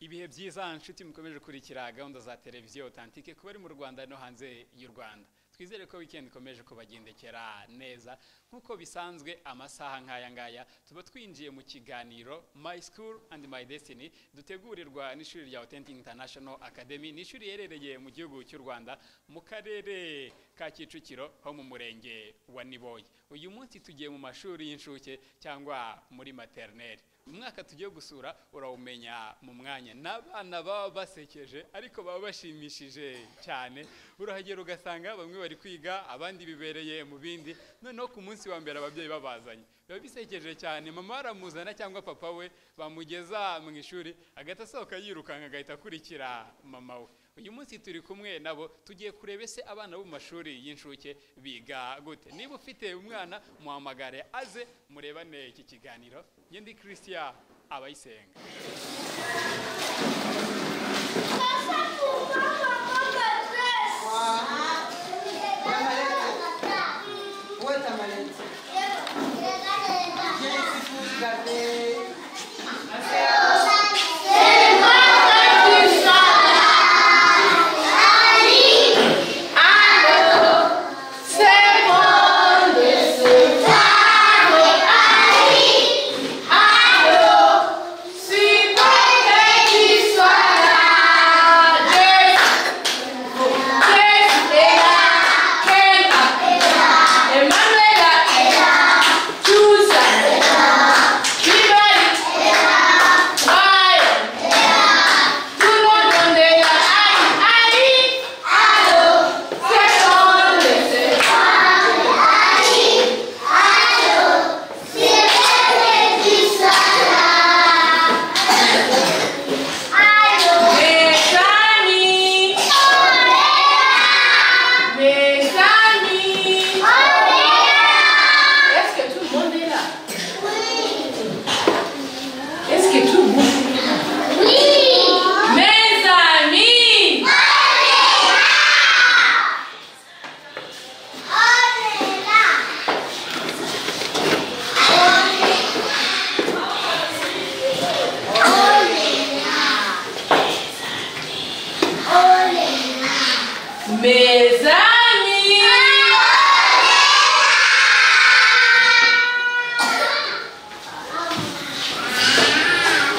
ibihe byiza nshuti mukomeje kurikira gahunda za televiziyo Authentique kuba ari mu Rwanda no hanze y'u Rwanda. Twizere ko weekend ikomeje kubagendekera neza nkuko bisanzwe amasaha nkaya ngaya tuba twinjiye mu kiganiro My School and My Destiny dutegurirwa n'ishuri rya Authentic International Academy, n'ishuri yerereye mu gihugu cy'u Rwanda mu karere ka Kicukiro ho mu murenge wa Niboye. Uyu munsi tugiye mu mashuri y'inshuke cyangwa muri maternelle. Umwaka tugiye gusura urawumenya mu mwanya, n'abana baba basekeje ariko baba bashimishije cyane. Urahagera ugasanga bamwe bari kwiga abandi bibereye mu bindi, noneho ku munsi wa mbere ababyeyi babazanye biba bisekeje cyane. Mama aramuzana cyangwa papa we bamugeza mu ishuri agahita asohoka yirukanka agahita akurikira mama we. Uyu munsi turi kumwe nabo tugiye kureba ese abana bo mu mashuri y'inshuke biga gute. Niba ufite umwana muhamagare aze murebane iki kiganiro. Ndi Christian Abayisenga.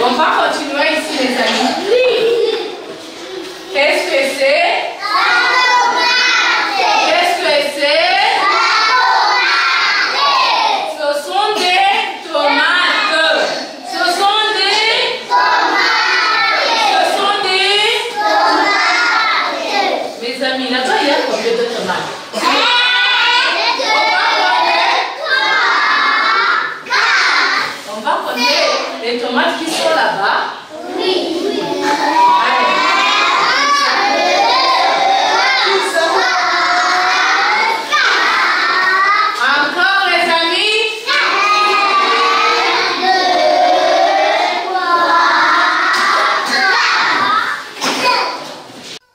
On va continuer ici les amis. Qu'est-ce que c'est? Qu'est-ce que c'est? Ce sont des tomates. Ce sont des tomates. Ce sont des tomates. Mes amis, là-bas il y a combien de tomates? On va connaître les tomates qui sont là-bas. Oui. Encore les amis.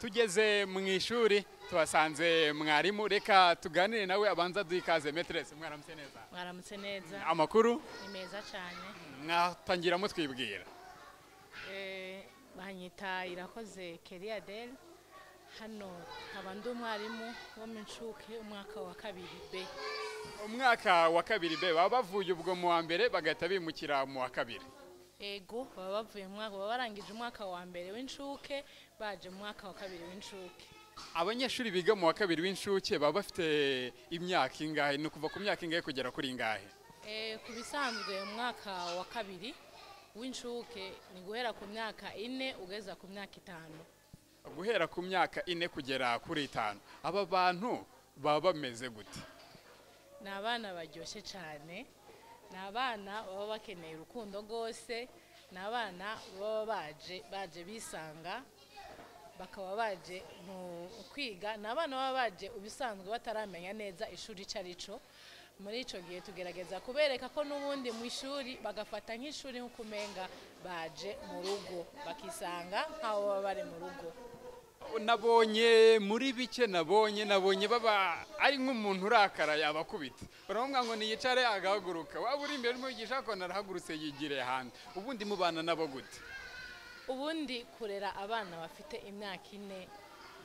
Tugeze mu ishuri tuhasanze mwarimu, reka tuganire nawe abanza duhikaze maîtresse. Mwaramutse neza? Mwaramutse neza. Amakuru Ni meza cyane. Mwatangira mutwibwira. Banyita Irakoze Kelly Adele. Hano nkaba ndi umwarimu wo mu nshuke umwaka wa 2B. Umwaka wa 2B baba bavuye ubwo mu wa mbere bagahita bimukira mu wa 2. Ego baba bavuye mu mwaka, baba barangije umwaka wa mbere w'inshuke baje mu mwaka wa 2 w'inshuke. Abanyeshuri biga mu wa 2 w'inshuke baba bafite imyaka ingahe? No kuva ku myaka ingahe kugera kuri ingahe? Ku bisanzwe umwaka wa 2 w'inshuke ni guhera ku myaka 4 ugeza ku myaka 5. Guhera ku myaka 4 kugera kuri 5. Aba bantu baba bameze gute? Ni abana baryoshye cyane. Ni abana baba bakeneye urukundo rwose. Ni abana baba baje bisanga bakaba baje mu kwiga. Ni abana baba baje ubisanzwe bataramenya neza ishuri cyarico. Muri ico gihe tugerageza kubereka ko nubundi mu ishuri bagafata nk'ishuri nko kumenga baje mu rugo bakisanga nkaho baba bari mu rugo. Nabonye muri bike nabonye baba ari nk'umuntu urakara yabakubita. Baravuga ngo niyicare agahaguruka. Waba uri imbere n'umugisha ko narahagurutse yigire hanze. Ubundi mubana nabo gute? ubundi kurera abana bafite imyaka 4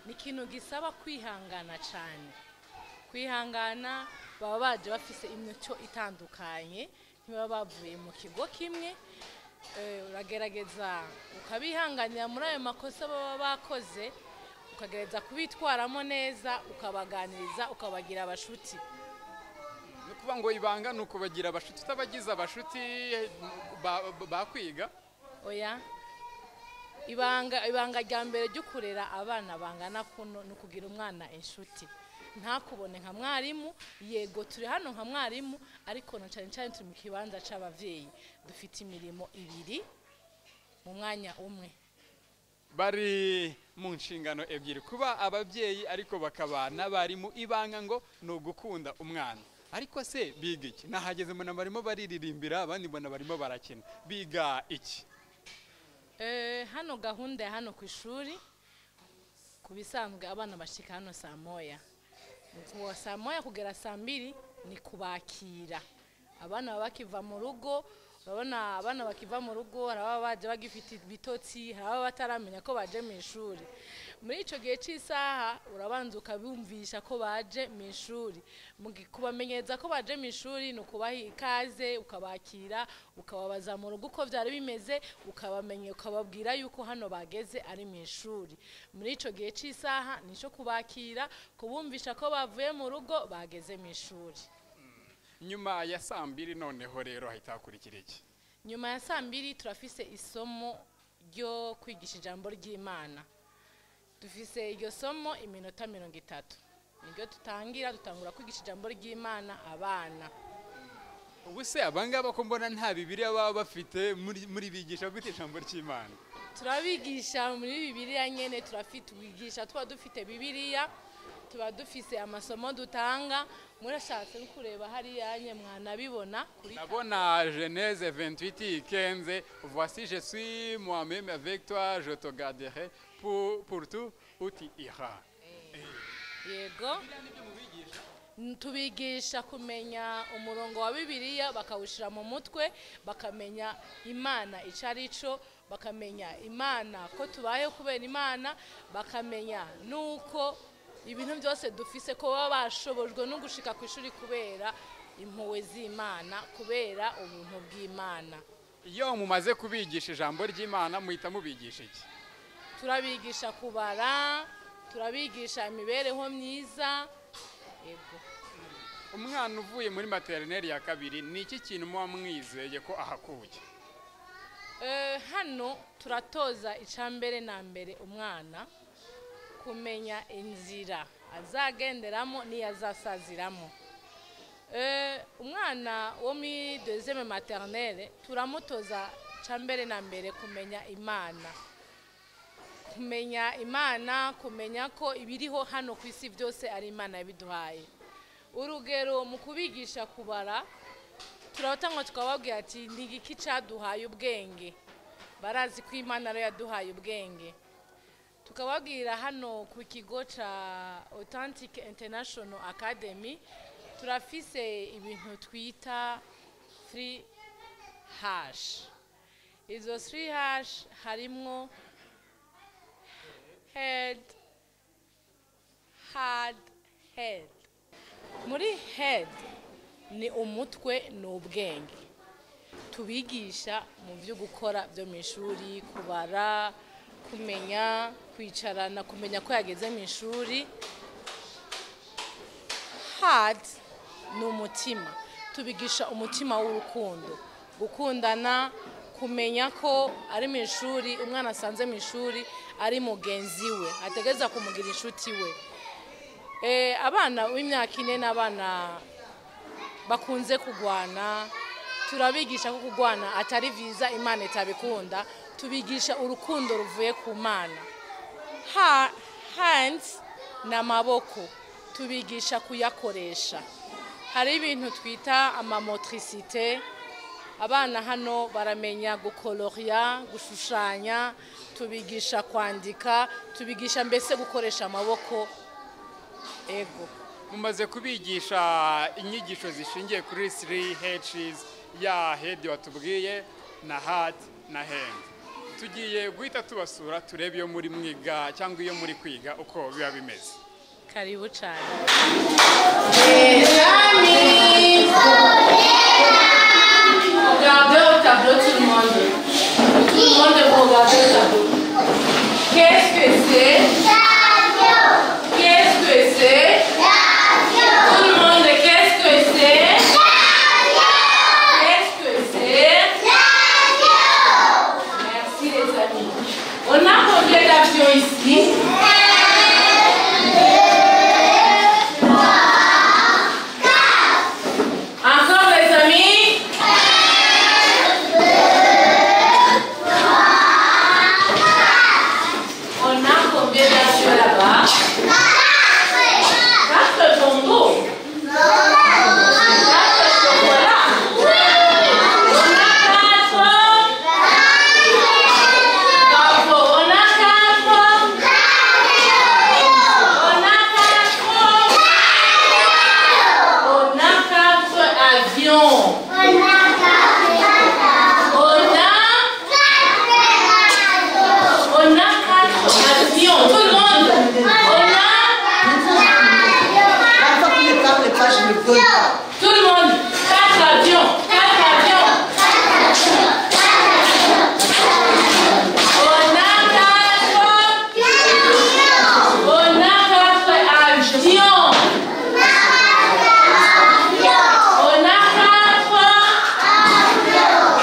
ni ikintu gisaba kwihangana cyane. Kwihangana, baba baje bafise imico itandukanye, ntibaba bavuye mu kigo kimwe. Uragerageza ukabihanganira muri ayo makosa baba bakoze, ukagerageza kubitwaramo neza, ukabaganiriza, ukabagira abashuti. Nukuvuga ngo ibanga nuko bagira abashuti, utabagize abashuti bakwiga. Oya, ibanga rya mbere ryo kurera abana bangana kuno no kugira umwana inshuti. Ntakubone nka mwarimu, yego turi hano nka mwarimu, ariko no cyane cyane turi mu kibanza c'abavyeyi, dufite imirimo 2 mu mwanya umwe. Bari mu nshingano ebyiri, kuba abavyeyi ariko bakaba n'abarimu. Ibanga ngo no gukunda umwana. Ariko se biga iki? Nahageze mu barimo bariririmbira, abandi mbona barimo barakina. Biga iki? Hano gahunda hano ku ishuri kubisanzwe abana bashika hano saa moya. Kuva saa moya kugera saa 2 ni kubakira. Abana bakiva mu rugo, urabona abana bakiva mu rugo haraba baje bagifite bitotsi, haraba bataramenya ko baje mu ishuri. Muri ico gihe cy'isaha urabanza ukabumvisha ko baje mu ishuri. Kubamenyeza ko baje mu ishuri no kubaha ikaze, ukabakira, ukababaza mu rugo uko byari bimeze, ukabamenye, ukababwira yuko hano bageze ari mu ishuri. Muri ico gihe cy'isaha nico kubakira, kubumvisha ko bavuye mu rugo bageze mu ishuri. Nyuma ya saa 2 noneho rero hahitakurikira iki? Nyuma ya saa 2 turafise isomo ryo kwigisha ijambo ry'Imana. Dufise iryo somo iminota 30. Niryo dutangura kwigisha ijambo ry'Imana abana. Ubuse abangaba ko mbona nta Bibiliya baba bafite, muri bigisha gute ijambo ry'Imana? Turabigisha muri Bibiliya nyene, turafite wigisha twa dufite Bibiliya, tuba dufise amasomo dutanga. Murashatse kureba hari yanye mwanabibona kuri nabona Genèse 28:15, voici je suis moi-même avec toi, je te garderai pour tout où tu iras. Yego, tubigisha kumenya umurongo wa Bibiliya, bakawushira mu mutwe, bakamenya Imana icarico, bakamenya Imana ko tubaye kubera Imana, bakamenya nuko ibintu byose dufise ko baba bashobojwe no gushika ku ishuri kubera impuhwe z'Imana, kubera ubuntu bw'Imana. Iyo mumaze kubigisha ijambo ry'Imana muhita mubigisha iki? Turabigisha kubara, turabigisha imibereho myiza. Yego. Umwana uvuye muri maternelle ya 2 ni iki kintu muba mwizeye ko ahakuye? Hano turatoza icambere na mbere umwana kumenya inzira azagenderamo n'iyazasaziramo. Umwana wo muri deuxième maternelle turamutoza cambere na mbere kumenya Imana. Kumenya Imana, kumenya ko ibiriho hano ku isi byose ari Imana yabiduhaye. Urugero mu kubigisha kubara, turatangwa tukababwira ati ni iki cyaduhaye ubwenge. Barazi ko Imana ari yaduhaye ubwenge. Tukababwira hano ku kigo ca Authentic International Academy turafise ibintu twita 3H. Izo 3H harimwo head, heart, head. Muri head ni umutwe n'ubwenge. Tubigisha mu byo gukora byo mu ishuri, kubara, kumenya, kwicarana, kumenya ko yageze mu ishuri. Heart ni umutima. Tubigisha umutima w'urukundo, gukundana, kumenya ko ari mu ishuri, umwana asanze mu ishuri ari mugenzi we, ategeza kumugira inshuti we. Abana w'imyaka 4 n'abana bakunze kugwana, turabigisha ko kugwana atari viza Imana itabikunda, tubigisha urukundo ruvuye ku Mana. Hands na maboko tubigisha kuyakoresha. Hari ibintu twita amamotricité. Abana hano baramenya gukoloria, gushushanya, tubigisha kwandika, tubigisha mbese gukoresha amaboko. Ego. Mumaze kubigisha inyigisho zishingiye kuri 3H's, ya head watubwiye na heart na hand. tugiye guhita tubasura turebe iyo muri mwiga cyangwa iyo muri kwiga uko biba bimeze. Karibu cyane. Regardez au tableau tout le monde. Tout le monde vous regardez au tableau. Qu'est-ce que c'est? Qu'est-ce que c'est? Tout le monde, qu'est-ce que c'est? Qu'est-ce que c'est? Merci les amis. On a combien d'avions ici? Encore les amis? On a combien d'avions là-bas? 4 bonbons. 4 chocolats. On a 4. Bravo. On a 4. On a 4. On a 4 avions. On a 4 avions. Tout le monde. Tout le monde. 4 avions. 4 avions. On a 4. On a 4 avions.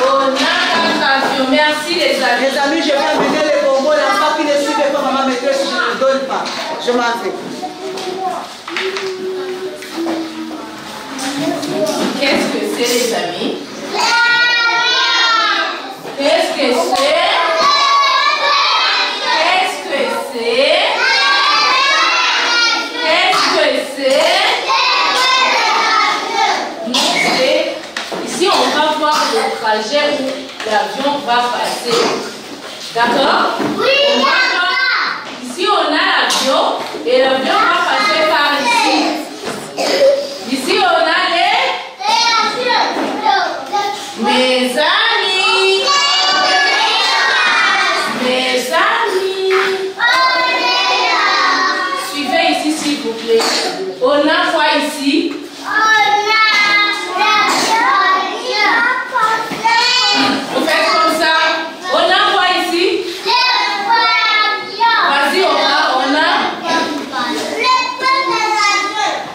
On a 4 avions. Merci les amis. Les amis, je vais amener les bonbons. L'enfant qui ne suivait pas maman maîtresse, je ne le donne pas. Je m'en vais. Qu'est-ce que c'est les amis? Qu'est-ce que c'est? Qu'est-ce que c'est? Qu'est-ce que c'est? Ici on va voir le trajet où l'avion va passer. D'accord? On va voir. Ici on a l'avion et l'avion va passer par ici. Ici on a les... Mes amis, suivez ici s'il vous plaît. On a quoi ici? Vous faites comme ça. On a quoi ici? Vas-y, on a.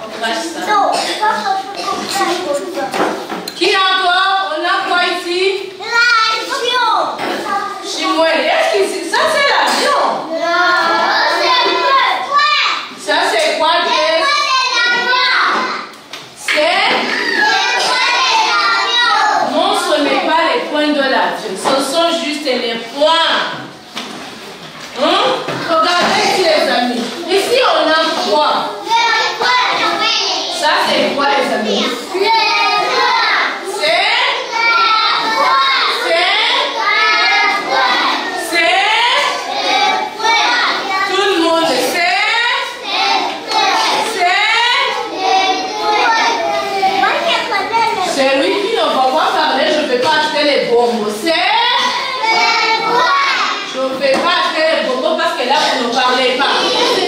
On crache ça. Qui encore? On a quoi ici? Chimoué, est-ce que ça c'est l'avion? Ça c'est quoi, Jess? Non, ce n'est pas les points de l'avion. Ce sont juste les points. Regardez ici les amis. Ici on a quoi? Ça c'est quoi les amis? Les bonbons, c'est je ne vais pas acheter les bonbons parce que là vous ne parlez pas.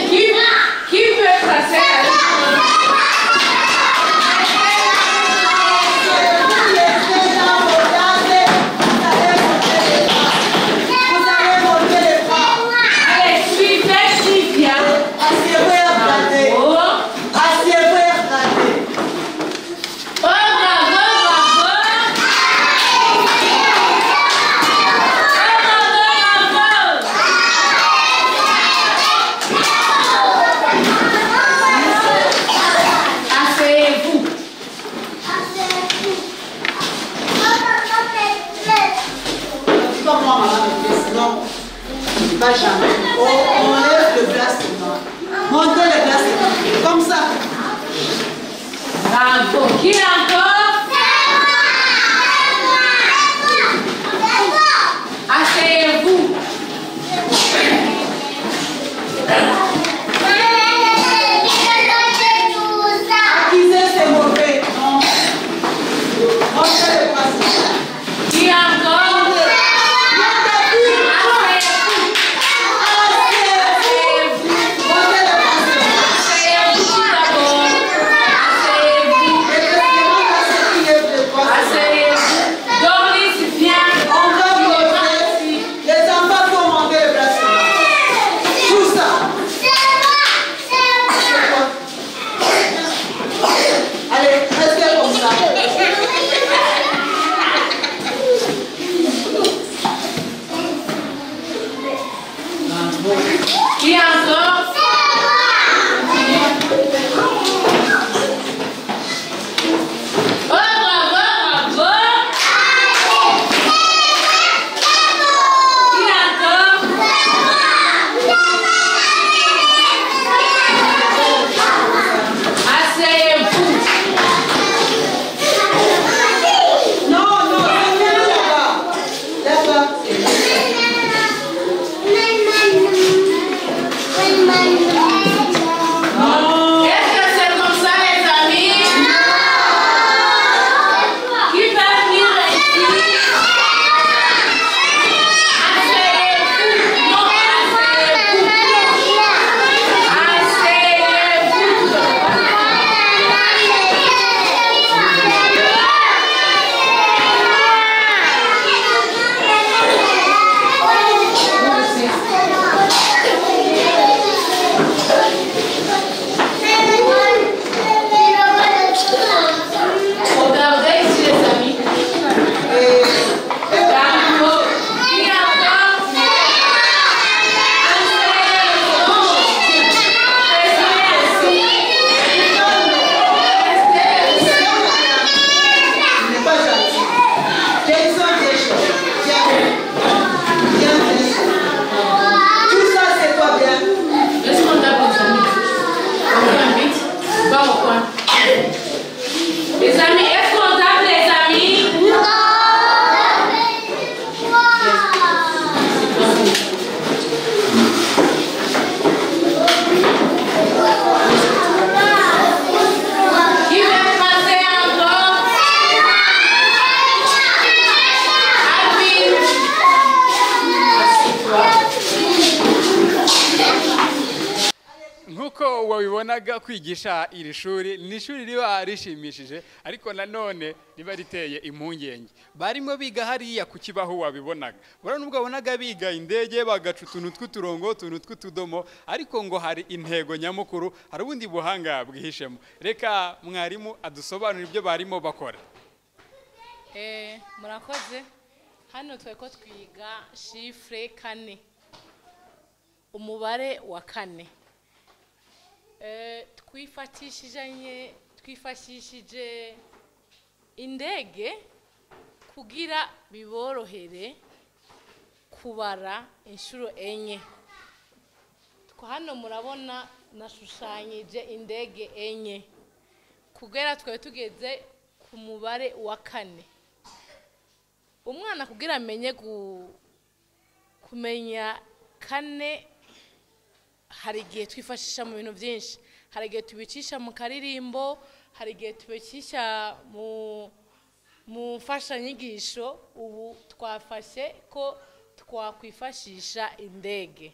Qui veut tracer la allez, suivez Sylvia. Asseyez-vous et regardez. Asseyez-vous et regardez. Pas jamais. On lève le placement. Montez le placement. Comme ça. Bravo. Qui encore? Asseyez-vous. Acquisez, c'est mauvais. Non. Montez le placement. Qui encore? Qui encore? Oh, bravo, bravo. Qui encore? Asseyez-vous. Non, non, venez là-bas. Là-bas. Est-ce que c'est comme ça, les amis? Qui peut venir ici? Asseyez-vous. Non, regardez ici, les amis. Bravo. Qui encore? Il n'est pas gentil. Descends des choses. Viens, tout ça, c'est quoi bien? Est-ce qu'on tape les amis? On fait vite. Va au coin. Les amis, est-ce qu'on tape les amis? Qui veut passer encore? Alvin. nk'uko wabibonaga kwigisha iri shuri ni ishuri riba rishimishije ariko nanone riba riteye impungenge. Barimo biga hariya ku kibaho wabibonaga, bora nubwo wabonaga biga indege bagaca utuntu tw'uturongo utuntu tw'utudomo, ariko ngo hari intego nyamukuru, hari ubundi buhanga bwihishemo. Reka mwarimu adusobanurire ibyo barimo bakora. Murakoze. Hano tweko twiga chiffre kane, umubare wa kane. Twifashishije indege kugira biborohere kubara inshuro enye. Hano murabona nashushanyije indege enye kugera twe tugeze ku mubare wa kane. Umwana kugira amenye kumenya kane, hari igihe twifashisha mu bintu byinshi. Hari igihe tubicisha mu karirimbo, hari igihe tubicisha mu mfashanyigisho. Ubu twafashe ko twakwifashisha indege.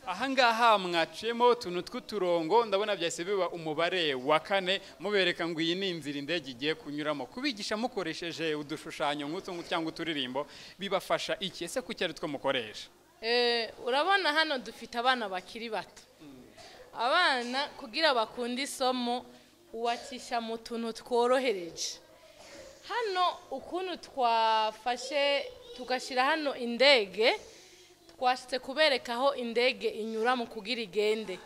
Ahangaha mwaciyemo utuntu tw'uturongo, ndabona byahise biba umubare wa kane, mubereka ngo iyi ni inzira indege igiye kunyuramo. Kubigisha mukoresheje udushushanyo nk'utu cyangwa uturirimbo bibafasha iki? Ese kuki ari two mukoresha? Urabona hano dufite abana bakiri bato. Abana kugira bakunda isomo uwacisha mu tuntu tworohereje. Hano ukuntu twafashe tugashyira hano indege, twashyize kubereka aho indege inyura mu kugira igende.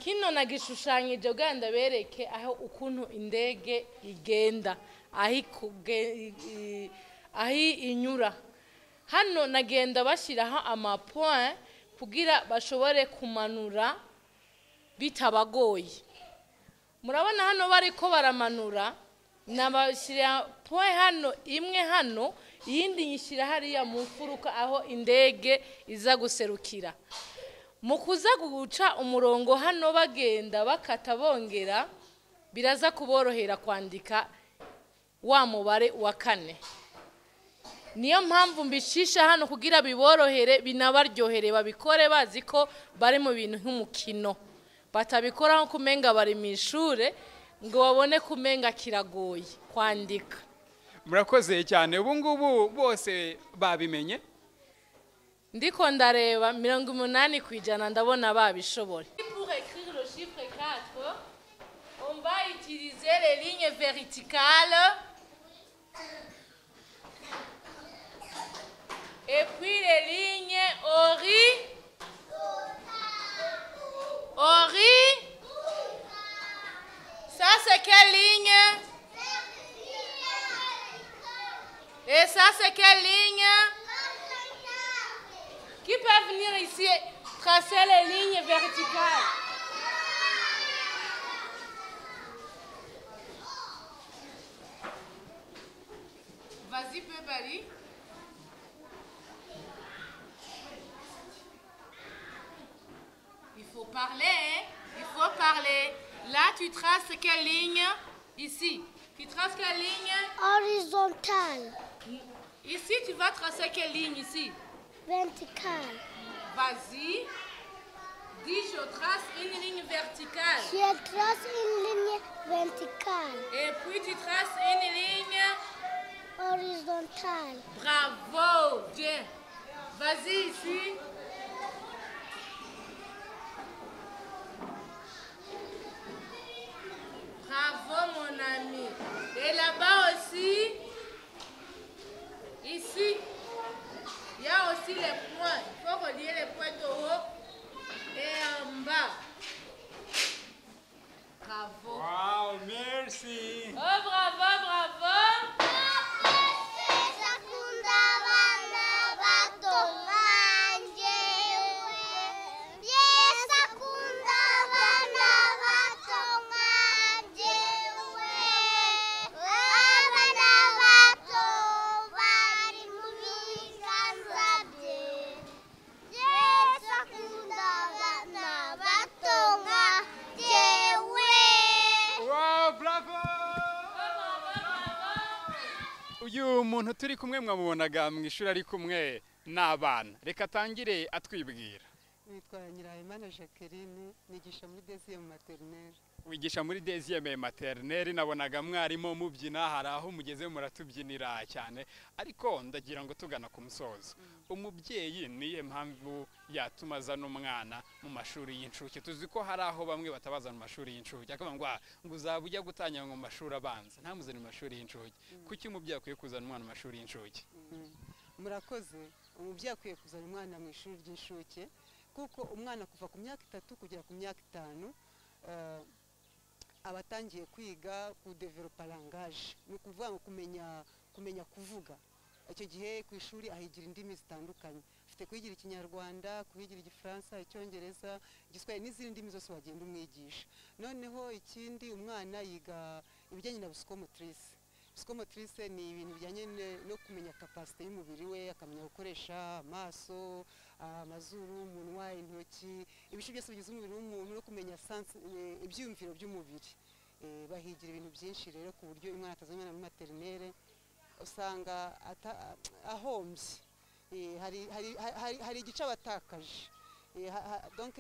Kino nagishushanyije kugira ngo bereke aho ukuntu indege igenda, aho inyura. Hano nagenda bashyiraho amapoint kugira bashobore kumanura bitabagoye. Murabona hano bariko baramanura, nabashyira point hano imwe hano, iyindi nyishyira hariya mu mfuruka aho indege iza guserukira. Mu kuza guca umurongo hano bagenda bakata bongera, biraza kuborohera kwandika wa mubare wa kane. Niyo mpamvu mbicisha hano kugira biborohere binabaryohere, babikore bazi ko bari mu bintu nk'umukino, batabikora nko kumenga bari mu ishure ngo babone kumenga kiragoye kwandika. Murakoze cyane. Ubu ngubu bose babimenye? Ndiko ndareba 80% ndabona babishobora. Pour écrire le chiffre 4, on va utiliser les lignes verticales et puis les lignes vas venir ici tracer les lignes verticales. Vas-y, Pebali. Il faut parler, hein? Il faut parler. Là, tu traces quelle ligne? Ici. Tu traces quelle ligne? Horizontale. Ici, tu vas tracer quelle ligne ici? Verticale. Vas-y. Dis, je trace une ligne verticale. Je trace une ligne verticale. Et puis, tu traces une ligne Horizontale. bravo. Bien. Vas-y ici. Bravo, mon ami. Et là-bas aussi, ici, il y a aussi les points. Il faut relier les points de haut et en bas. Bravo. Wow, merci. Oh, bravo, bravo. Uyu muntu turi kumwe mwamubonaga mu ishuri ari kumwe n'abana. Reka atangire atwibwira. Nitwa Nyirahimana Jacqueline, nigisha muri deuxième maternelle. Wigisha muri deuxième maternelle, nabonaga mwarimu mubyina, hari aho mugeze muratubyinira cyane, ariko ndagira ngo tugana ku musozo. Umubyeyi niye mpamvu yatuma azana umwana mu mashuri y'incuke. Tuzi ko hari aho bamwe batabaza mu mashuri y'incuke, akavuga ngo uzaba ujya gutangira mu mashuri abanza, ntamuzane mu mashuri y'incuke. Kuki umubyeyi akwiye kuzana umwana mu mashuri y'incuke? Murakoze. Umubyeyi akwiye kuzana umwana mu ishuri ry'incuke kuko umwana kuva ku myaka 3 kugera ku myaka 5 abatangiye kwiga ku developa langage, ni ukuvuga ngo kumenya kuvuga. Icyo gihe ku ishuri ahigira indimi zitandukanye, afite kwigira Ikinyarwanda, kwigira Igifaransa, Icyongereza, Igiswahili n'izindi ndimi zose wagenda umwigisha. Noneho ikindi umwana yiga ibijyanye na psychomotrice. Psychomotrice ni ibintu bijyanye no kumenya capacité y'umubiri we, akamenya gukoresha amaso, amazuru, umunwa, intoki, ibice byose bigize umubiri w'umuntu, no kumenya ibyiyumviro by'umubiri. Bahigira ibintu byinshi rero ku buryo umwana atazamenya muri maternelle usanga ahombye. Hari igice abatakaje. Donc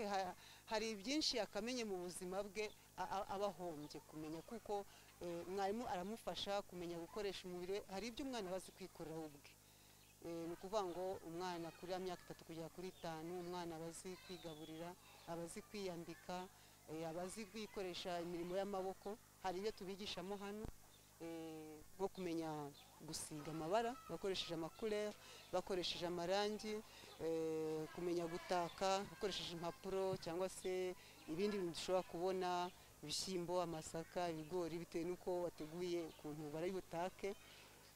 hari byinshi akamenye mu buzima bwe abahombye kumenya, kuko mwarimu aramufasha kumenya gukoresha umubiri we. Hari ibyo umwana abazi kwikorera ubwe. Ni ukuvuga ngo umwana kuri ya myaka 3 kugera kuri 5, umwana abazi kwigaburira, abazi kwiyambika, abazi kwikoresha imirimo y'amaboko. Hari ibyo tubigishamo hano, nko kumenya gusiga amabara bakoresheje amacouleur, bakoresheje amarangi, kumenya gutaka bakoresheje impapuro cyangwa se ibindi bintu dushobora kubona, ibishyimbo, amasaka, ibigori, bitewe nuko wateguye ukuntu barabutake.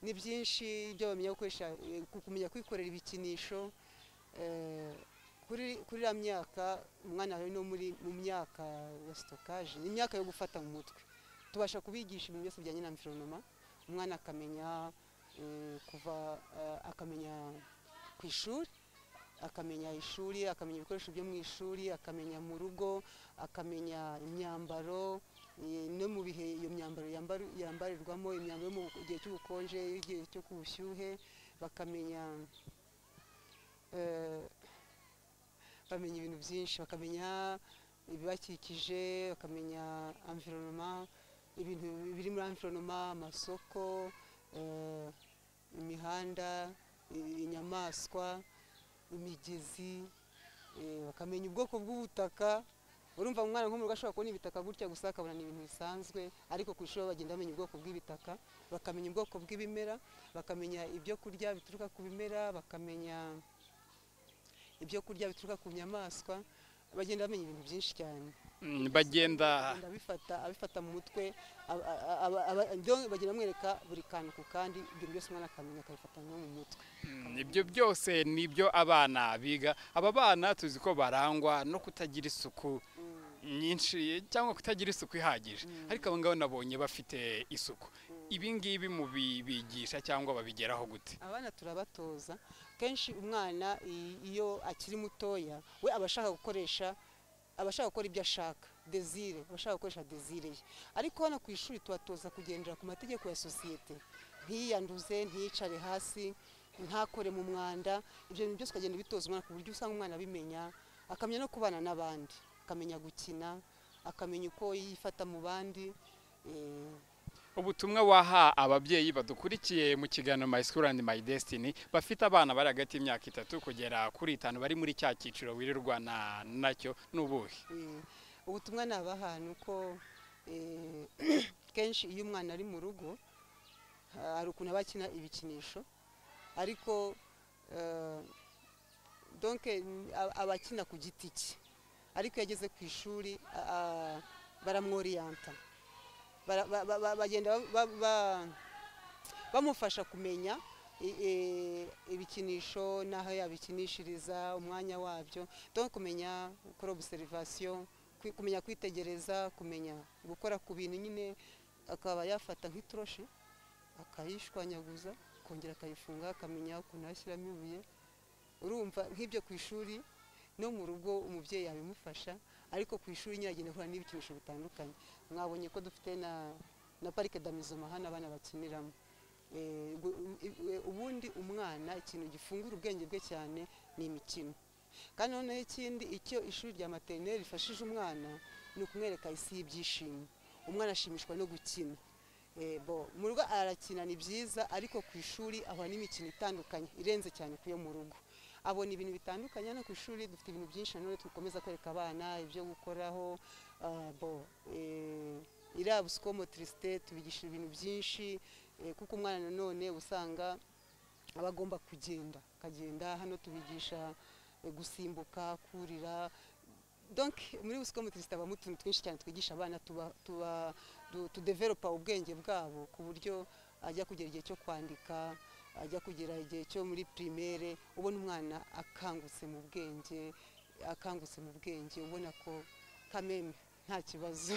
Ni byinshi ibyo bamenya gukoresha, kumenya kwikorera ibikinisho. Kuri ya myaka umwana no mu myaka ya stockage, ni imyaka yo gufata mu mutwe. Tubasha kubigisha ibintu byose bijyanye na environnement. Umwana akamenya kuva akamenya ku ishuri, akamenya ishuri, akamenya ibikoresho byo mu ishuri, akamenya mu rugo, akamenya imyambaro, no mu bihe iyo myambaro yambarirwamo, imyambaro mu gihe cy'ubukonje, igihe cyo kubushyuhe, bakamenya ibintu byinshi, bakamenya ibibakikije, bakamenya environnement, ibintu biri muri environnement, amasoko, imihanda, inyamaswa, imigezi, bakamenya ubwoko bw'ubutaka. Urumva umwana nko mu rugo ashobora kubona ibitaka gutya gusa akabona ni ibintu bisanzwe, ariko ku ishuri bagenda bamenya ubwoko bw'ibitaka, bakamenya ubwoko bw'ibimera, bakamenya ibyo kurya bituruka ku bimera, bakamenya ibyo kurya bituruka ku nyamaswa, bagenda bamenya ibintu byinshi cyane. bagenda abifata mu mutwe, bagenda bamwereka buri kantu ku kandi, ibyo byose umwana akamenya akabifata no mu mutwe. ibyo byose nibyo abana biga. Aba bana tuzi ko barangwa no kutagira isuku nyinshi cyangwa kutagira isuku ihagije, ariko abo ngabo nabonye bafite isuku. Ibi ngibi mu bigisha cyangwa babigeraho gute? Abana turabatoza kenshi. Umwana iyo akiri mutoya we abashaka gukora ibyo ashaka, desire, abashaka gukoresha desire ye, ariko hano ku ishuri tubatoza kugendera ku mategeko ya sosiyete, ntiyanduze, ntiyicare hasi, ntakore mu mwanda. Ibyo bintu byose ukagenda bitoza umwana ku buryo usanga umwana abimenya, akamenya no kubana n'abandi, akamenya gukina, akamenya uko yifata mu bandi. Ubutumwa waha ababyeyi badukurikiye mu kiganiro My School and My Destiny bafite abana bari hagati y'imyaka 3 kugera kuri 5 bari muri cya cyiciro wirirwana nacyo n'ubuhe? Ubutumwa nabaha nuko kenshi iyo umwana ari mu rugo hari ukuntu abakina ibikinisho, ariko donc abakina ku giti cye, ariko yageze ku ishuri baramworiyanta, bagenda bamufasha kumenya ibikinisho n'aho yabikinishiriza, umwanya wabyo, donc kumenya gukora observation, kumenya kwitegereza, kumenya gukora ku bintu nyine, akaba yafata nk'itoroshi akayishwanyaguza, kongera akayifunga, akamenya ukuntu ashyiramo ibuye. Urumva nk'ibyo ku ishuri no mu rugo umubyeyi yabimufasha, ariko ku ishuri nyine agenda ahura n'ibikinisho bitandukanye. Mwabonye ko dufite na parike d'Amusement hano abana bakiniramo. Ubundi umwana ikintu gifungura ubwenge bwe cyane ni imikino, kandi noneho ikindi icyo ishuri rya maternelle rifashije umwana ni ukumwereka isi y'ibyishimo. Umwana ashimishwa no gukina, mu rugo arakina ni byiza, ariko ku ishuri ahura n'imikino itandukanye irenze cyane kuyo mu rugo. Abona ibintu bitandukanye. No ku ishuri dufite ibintu byinshi nanone dukomeza kwereka abana ibyo gukoraho. Iriya psychomotricité tubigisha ibintu byinshi, kuko umwana nanone usanga aba agomba akagenda. Hano tubigisha gusimbuka, kurira. Donc muri psychomotricité habamo utuntu twinshi cyane twigisha abana, tudevelopa ubwenge bwabo ku buryo ajya kugera igihe cyo kwandika, ajya kugera igihe cyo muri primaire, ubona umwana akangutse mu bwenge, ubona ko kameme nta kibazo.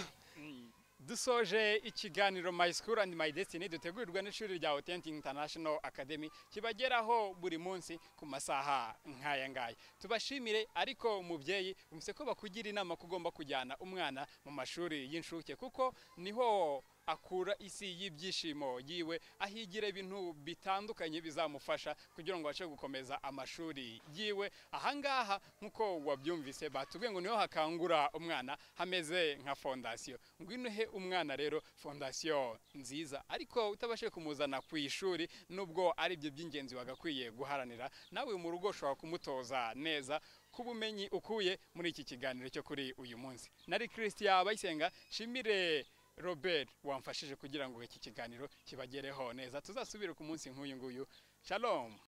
Dusoje ikiganiro My School and My Destiny dutegurirwa n'ishuri rya Authentic International Academy kibageraho buri munsi ku masaha nk'aya ngaya. Tubashimire, ariko umubyeyi umse ko bakugira inama kugomba kujyana umwana mu mashuri y'inshuke, kuko niho akura isi y'ibyishimo yiwe, ahigira ibintu bitandukanye bizamufasha kugira ngo abashe gukomeza amashuri yiwe. Ahangaha nkuko wabyumvise batubwiye ngo niho hakangura umwana hameze nka fondation. Ngwino he umwana rero fondation nziza, ariko utabashe kumuzana ku ishuri nubwo ari byo by'ingenzi wagakwiye guharanira, nawe mu rugo ushobora kumutoza neza kubumenyi ukuye muri iki kiganiro cyo kuri uyu munsi. Nari Christian Bayisenga, shimire Robert wamfashije kugira ngo iki kiganiro kibagereho neza. Tuzasubire ku munsi nk'uyu nguyu. Shalom.